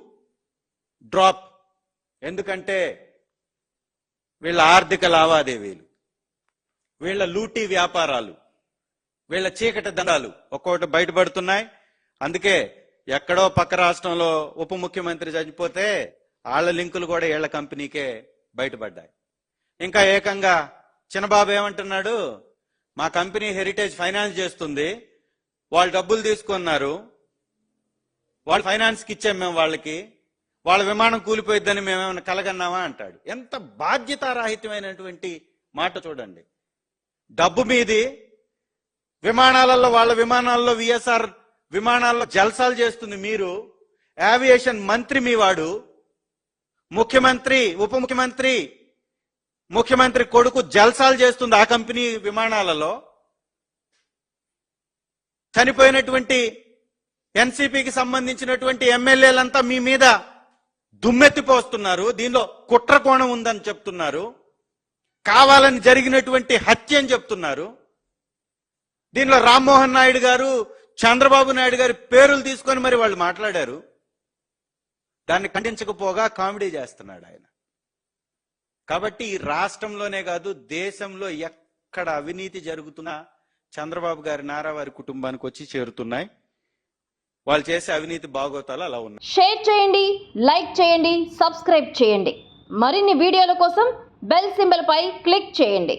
డ్రాప్. ఎందుకంటే వీళ్ళ ఆర్థిక లావాదేవీలు, వీళ్ళ లూటీ వ్యాపారాలు, వీళ్ళ చీకటి దండాలు ఒక్కొక్కటి బయటపడుతున్నాయి. అందుకే ఎక్కడో పక్క రాష్ట్రంలో ఉప ముఖ్యమంత్రి చనిపోతే వాళ్ళ లింకులు కూడా వీళ్ళ కంపెనీకే బయటపడ్డాయి. ఇంకా ఏకంగా చిన్నబాబు ఏమంటున్నాడు, మా కంపెనీ హెరిటేజ్ ఫైనాన్స్ చేస్తుంది, వాళ్ళు డబ్బులు తీసుకున్నారు, వాళ్ళు ఫైనాన్స్కి ఇచ్చాం మేము వాళ్ళకి, వాళ్ళ విమానం కూలిపోయిద్దని మేమేమైనా కలగన్నామా అంటాడు. ఎంత బాధ్యతారాహిత్యమైనటువంటి మాట చూడండి. డబ్బు మీది విమానాలలో, వాళ్ళ విమానాల్లో, విఎస్ఆర్ విమానాల్లో జల్సాలు చేస్తుంది మీరు. ఏవియేషన్ మంత్రి మీ వాడు, ముఖ్యమంత్రి, ఉప ముఖ్యమంత్రి, ముఖ్యమంత్రి కొడుకు జల్సాలు చేస్తుంది ఆ కంపెనీ విమానాలలో. చనిపోయినటువంటి ఎన్సీపీకి సంబంధించినటువంటి ఎమ్మెల్యేలంతా మీ మీద దుమ్మెత్తిపోస్తున్నారు. దీనిలో కుట్ర కోణం ఉందని చెప్తున్నారు. కావాలని జరిగినటువంటి హత్య అని చెప్తున్నారు. దీనిలో రామ్మోహన్ నాయుడు గారు, చంద్రబాబు నాయుడు గారి పేర్లు తీసుకొని మరి వాళ్ళు మాట్లాడారు. దాన్ని ఖండించకపోగా కామెడీ చేస్తున్నాడు ఆయన. కాబట్టి ఈ రాష్ట్రంలోనే కాదు, దేశంలో ఎక్కడ అవినీతి జరుగుతున్నా చంద్రబాబు గారి, నారా వారి కుటుంబానికి వచ్చి చేరుతున్నాయి. వాళ్ళు చేసే అవినీతి బాగోతాలు అలా ఉన్నాయి. షేర్ చేయండి, లైక్ చేయండి, సబ్స్క్రైబ్ చేయండి. మరిన్ని వీడియోల కోసం బెల్ సింబల్ పై క్లిక్ చేయండి.